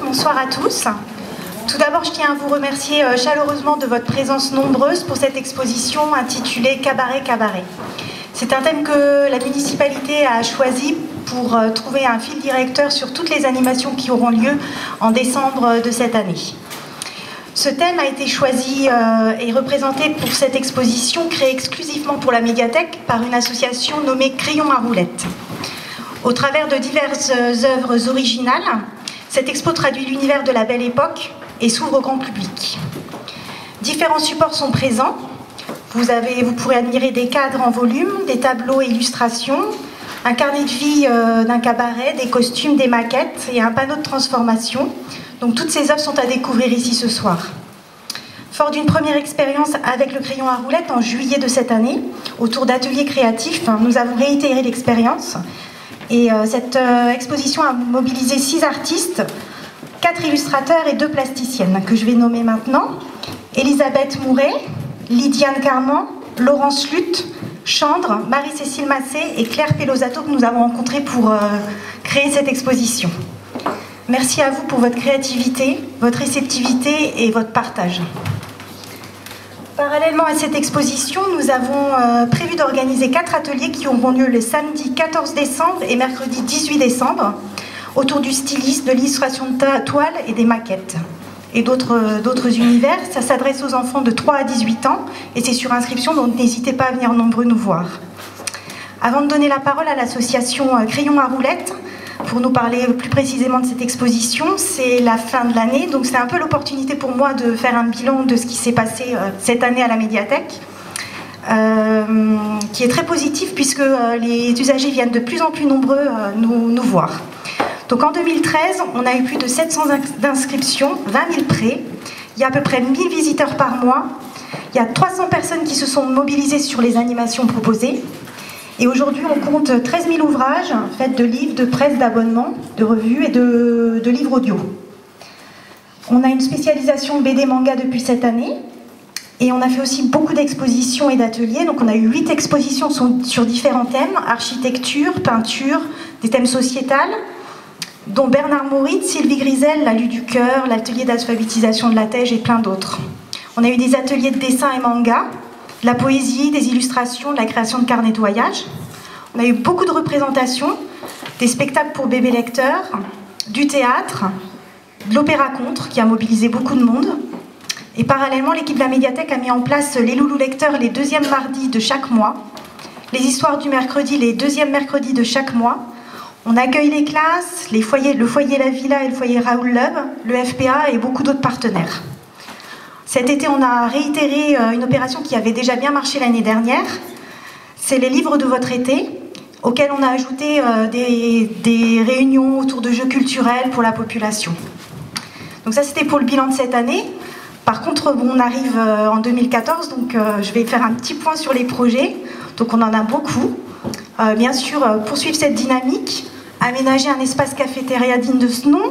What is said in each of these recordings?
Bonsoir à tous. Tout d'abord, je tiens à vous remercier chaleureusement de votre présence nombreuse pour cette exposition intitulée Cabaret Cabaret. C'est un thème que la municipalité a choisi pour trouver un fil directeur sur toutes les animations qui auront lieu en décembre de cette année. Ce thème a été choisi et représenté pour cette exposition créée exclusivement pour la médiathèque par une association nommée Crayon à roulettes. Au travers de diverses œuvres originales, cette expo traduit l'univers de la Belle Époque et s'ouvre au grand public. Différents supports sont présents. Vous pourrez admirer des cadres en volume, des tableaux et illustrations, un carnet de vie d'un cabaret, des costumes, des maquettes et un panneau de transformation. Donc toutes ces œuvres sont à découvrir ici ce soir. Fort d'une première expérience avec le crayon à roulettes en juillet de cette année, autour d'ateliers créatifs, nous avons réitéré l'expérience. Et cette exposition a mobilisé 6 artistes, 4 illustrateurs et 2 plasticiennes que je vais nommer maintenant. Elisabeth Mouret, Lydiane Carman, Laurence Lutte, Chandre, Marie-Cécile Massé et Claire Pelosato que nous avons rencontrés pour créer cette exposition. Merci à vous pour votre créativité, votre réceptivité et votre partage. Parallèlement à cette exposition, nous avons prévu d'organiser 4 ateliers qui auront lieu le samedi 14 décembre et mercredi 18 décembre autour du styliste, de l'illustration de toile et des maquettes et d'autres univers. Ça s'adresse aux enfants de 3 à 18 ans et c'est sur inscription, donc n'hésitez pas à venir nombreux nous voir. Avant de donner la parole à l'association Crayon à roulettes, pour nous parler plus précisément de cette exposition, c'est la fin de l'année, donc c'est un peu l'opportunité pour moi de faire un bilan de ce qui s'est passé cette année à la médiathèque, qui est très positif puisque les usagers viennent de plus en plus nombreux nous voir. Donc en 2013, on a eu plus de 700 inscriptions, 20 000 prêts, il y a à peu près 1000 visiteurs par mois, il y a 300 personnes qui se sont mobilisées sur les animations proposées. Et aujourd'hui, on compte 13 000 ouvrages faits de livres, de presse, d'abonnements, de revues et de livres audio. On a une spécialisation BD manga depuis cette année. Et on a fait aussi beaucoup d'expositions et d'ateliers. Donc on a eu 8 expositions sur différents thèmes, architecture, peinture, des thèmes sociétals, dont Bernard Moritz, Sylvie Grisel, la Lue du Cœur, l'atelier d'alphabétisation de la Tège et plein d'autres. On a eu des ateliers de dessin et manga, de la poésie, des illustrations, de la création de carnets de voyage. On a eu beaucoup de représentations, des spectacles pour bébés lecteurs, du théâtre, de l'opéra contre qui a mobilisé beaucoup de monde. Et parallèlement, l'équipe de la médiathèque a mis en place les loulous lecteurs les 2e mardis de chaque mois, les histoires du mercredi les 2e mercredis de chaque mois. On accueille les classes, le foyer La Villa et le foyer Raoul Loeb, le FPA et beaucoup d'autres partenaires. Cet été, on a réitéré une opération qui avait déjà bien marché l'année dernière. C'est les livres de votre été, auxquels on a ajouté des réunions autour de jeux culturels pour la population. Donc ça, c'était pour le bilan de cette année. Par contre, on arrive en 2014, donc je vais faire un petit point sur les projets. Donc on en a beaucoup. Bien sûr, poursuivre cette dynamique, aménager un espace cafétéria digne de ce nom,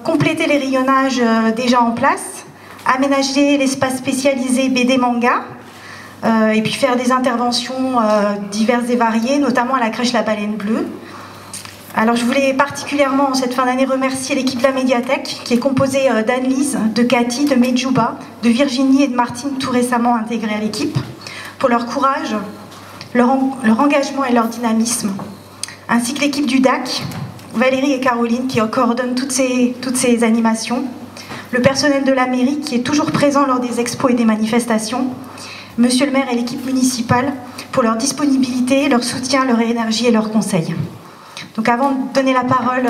compléter les rayonnages déjà en place, aménager l'espace spécialisé BD manga et puis faire des interventions diverses et variées, notamment à la crèche La Baleine Bleue. Alors je voulais particulièrement en cette fin d'année remercier l'équipe de la médiathèque qui est composée d'Anne-Lise, de Cathy, de Medjouba, de Virginie et de Martine tout récemment intégrées à l'équipe pour leur courage, leur engagement et leur dynamisme, ainsi que l'équipe du DAC, Valérie et Caroline qui coordonnent toutes ces animations, le personnel de la mairie qui est toujours présent lors des expos et des manifestations, Monsieur le maire et l'équipe municipale pour leur disponibilité, leur soutien, leur énergie et leurs conseils. Donc avant de donner la parole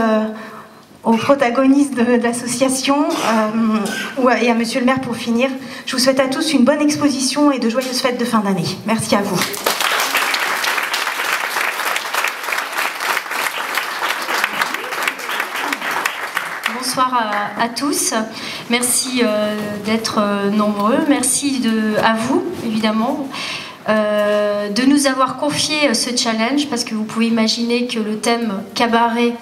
aux protagonistes de l'association et à Monsieur le maire pour finir, je vous souhaite à tous une bonne exposition et de joyeuses fêtes de fin d'année. Merci à vous. Bonsoir à tous. Merci d'être nombreux. Merci à vous, évidemment, de nous avoir confié ce challenge, parce que vous pouvez imaginer que le thème cabaret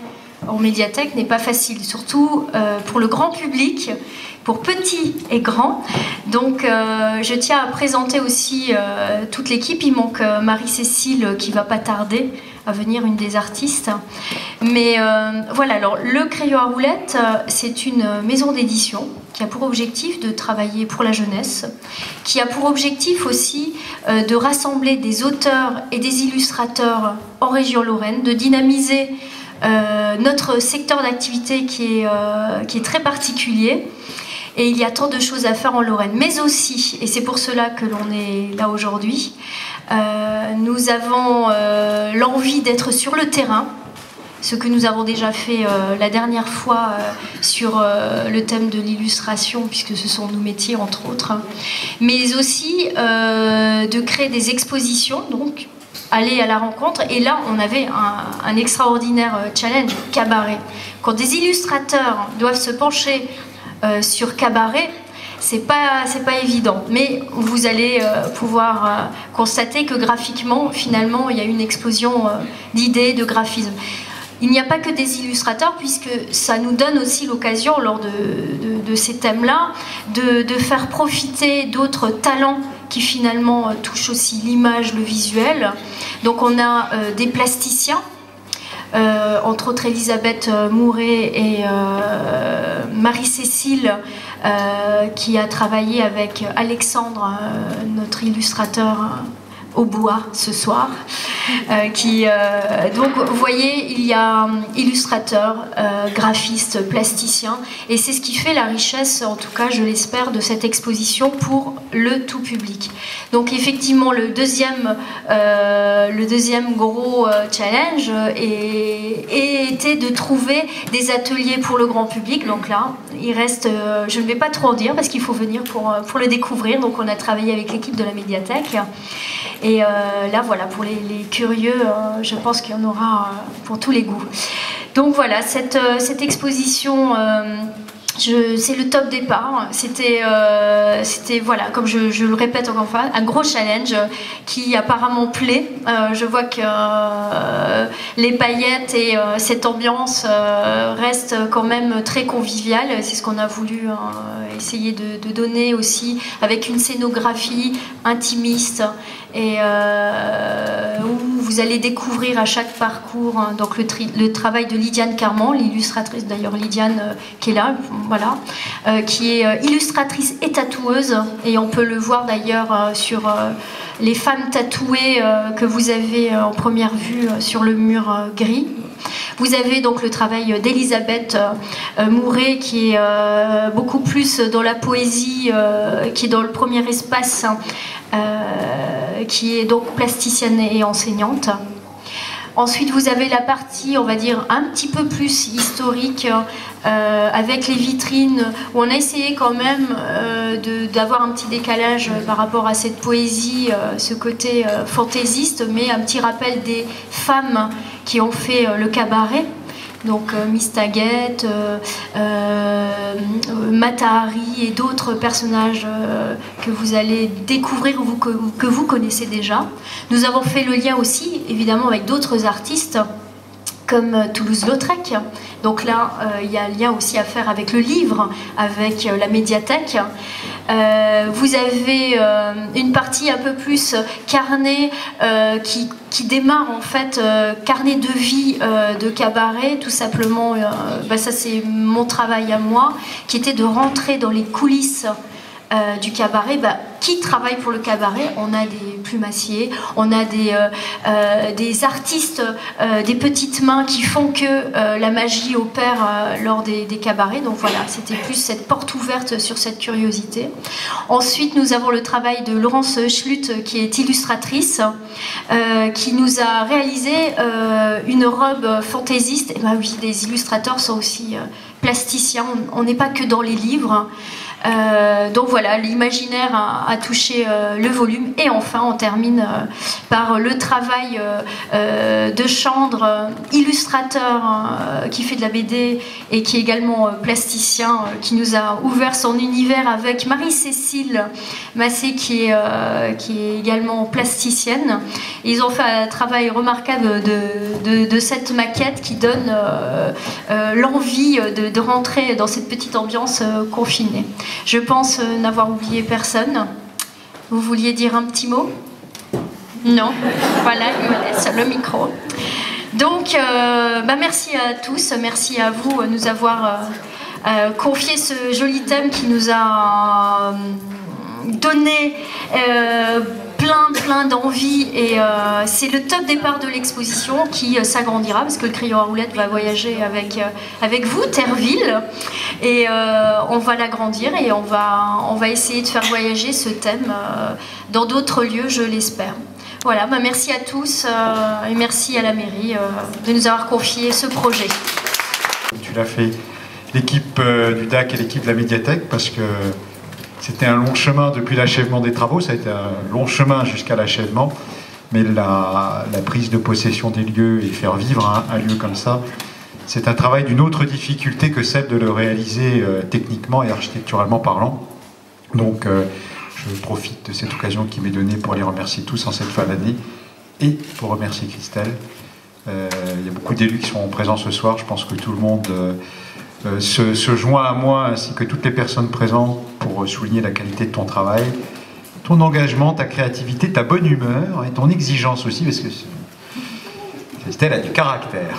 en médiathèque n'est pas facile, surtout pour le grand public, pour petits et grands. Donc je tiens à présenter aussi toute l'équipe. Il manque Marie-Cécile qui ne va pas tarder à venir une des artistes. Mais voilà, alors le Crayon à roulettes, c'est une maison d'édition qui a pour objectif de travailler pour la jeunesse, qui a pour objectif aussi de rassembler des auteurs et des illustrateurs en région Lorraine, de dynamiser notre secteur d'activité qui est très particulier. Et il y a tant de choses à faire en Lorraine, mais aussi, et c'est pour cela que l'on est là aujourd'hui, nous avons l'envie d'être sur le terrain, ce que nous avons déjà fait la dernière fois sur le thème de l'illustration, puisque ce sont nos métiers entre autres, mais aussi de créer des expositions, donc aller à la rencontre. Et là, on avait un extraordinaire challenge, cabaret. Quand des illustrateurs doivent se pencher sur cabaret, c'est pas évident, mais vous allez pouvoir constater que graphiquement, finalement, il y a une explosion d'idées, de graphisme. Il n'y a pas que des illustrateurs, puisque ça nous donne aussi l'occasion, lors de ces thèmes-là, de faire profiter d'autres talents qui finalement touchent aussi l'image, le visuel. Donc on a des plasticiens, entre autres Elisabeth Mouret et Marie-Cécile, qui a travaillé avec Alexandre, notre illustrateur au bois ce soir. Donc vous voyez, il y a illustrateurs, graphistes, plasticiens, et c'est ce qui fait la richesse, en tout cas je l'espère, de cette exposition pour le tout public. Donc effectivement le deuxième gros challenge était de trouver des ateliers pour le grand public. Donc là il reste, je ne vais pas trop en dire parce qu'il faut venir pour le découvrir. Donc on a travaillé avec l'équipe de la médiathèque. Et là, voilà, pour les curieux, je pense qu'il y en aura pour tous les goûts. Donc voilà, cette exposition, c'est le top départ. C'était voilà, comme je le répète encore une fois, un gros challenge qui apparemment plaît. Je vois que les paillettes et cette ambiance restent quand même très conviviales. C'est ce qu'on a voulu essayer de donner aussi, avec une scénographie intimiste, et où vous allez découvrir à chaque parcours donc le travail de Lydiane Carman, l'illustratrice d'ailleurs, Lydiane qui est là, voilà, qui est illustratrice et tatoueuse, et on peut le voir d'ailleurs sur les femmes tatouées que vous avez en première vue sur le mur gris. Vous avez donc le travail d'Elisabeth Mouret, qui est beaucoup plus dans la poésie, qui est dans le premier espace, qui est donc plasticienne et enseignante. Ensuite, vous avez la partie, on va dire, un petit peu plus historique, avec les vitrines, où on a essayé quand même d'avoir un petit décalage par rapport à cette poésie, ce côté fantaisiste, mais un petit rappel des femmes qui ont fait le cabaret. Donc Miss Taguette, Mata Hari et d'autres personnages que vous allez découvrir ou que vous connaissez déjà. Nous avons fait le lien aussi, évidemment, avec d'autres artistes, comme Toulouse-Lautrec. Donc là, il y a un lien aussi à faire avec le livre, avec la médiathèque. Vous avez une partie un peu plus carnet qui démarre en fait, carnet de vie de cabaret, tout simplement. Ça c'est mon travail à moi, qui était de rentrer dans les coulisses du cabaret. Qui travaille pour le cabaret? On a des plumassiers, on a des artistes, des petites mains qui font que la magie opère lors des cabarets. Donc voilà, c'était plus cette porte ouverte sur cette curiosité. Ensuite, nous avons le travail de Laurence Schlutt, qui est illustratrice, qui nous a réalisé une robe fantaisiste. Et oui, les illustrateurs sont aussi plasticiens, on n'est pas que dans les livres. Donc voilà, l'imaginaire a touché le volume. Et enfin on termine par le travail de Chandre, illustrateur qui fait de la BD et qui est également plasticien, qui nous a ouvert son univers avec Marie-Cécile Massé, qui est également plasticienne. Et ils ont fait un travail remarquable de cette maquette qui donne l'envie de rentrer dans cette petite ambiance confinée. Je pense n'avoir oublié personne. Vous vouliez dire un petit mot? Non? Voilà, il me laisse le micro. Donc, merci à tous, merci à vous de nous avoir confié ce joli thème qui nous a donné plein d'envie, et c'est le top départ de l'exposition qui s'agrandira parce que le Crayon à roulettes va voyager avec vous, Terreville, et on va l'agrandir et on va essayer de faire voyager ce thème dans d'autres lieux, je l'espère. Voilà, merci à tous et merci à la mairie de nous avoir confié ce projet. Tu l'as fait, l'équipe du DAC et l'équipe de la médiathèque, parce que c'était un long chemin depuis l'achèvement des travaux, ça a été un long chemin jusqu'à l'achèvement, mais la prise de possession des lieux et faire vivre un lieu comme ça, c'est un travail d'une autre difficulté que celle de le réaliser techniquement et architecturalement parlant. Donc je profite de cette occasion qui m'est donnée pour les remercier tous en cette fin d'année et pour remercier Christelle. Il y a beaucoup d'élus qui sont présents ce soir, je pense que tout le monde se joint à moi ainsi que toutes les personnes présentes pour souligner la qualité de ton travail, ton engagement, ta créativité, ta bonne humeur et ton exigence aussi, parce que Christelle a du caractère.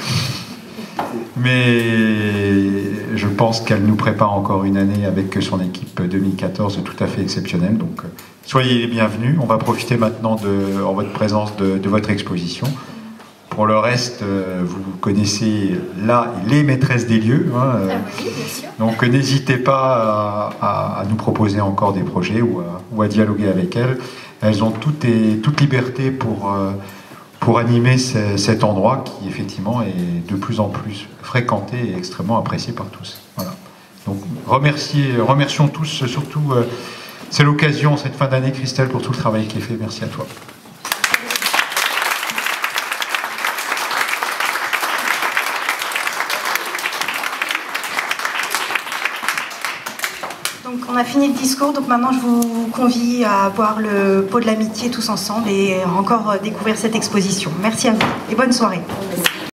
Mais je pense qu'elle nous prépare encore une année avec son équipe 2014 tout à fait exceptionnelle. Donc soyez les bienvenus. On va profiter maintenant en votre présence de votre exposition. Pour le reste, vous connaissez là les maîtresses des lieux. Hein, oui, bien sûr. Donc n'hésitez pas à nous proposer encore des projets ou à dialoguer avec elles. Elles ont toute liberté pour animer cet endroit qui effectivement est de plus en plus fréquenté et extrêmement apprécié par tous. Voilà. Donc remercions tous, surtout c'est l'occasion cette fin d'année, Christelle, pour tout le travail qui est fait. Merci à toi. Donc on a fini le discours, donc maintenant je vous convie à boire le pot de l'amitié tous ensemble et encore découvrir cette exposition. Merci à vous et bonne soirée.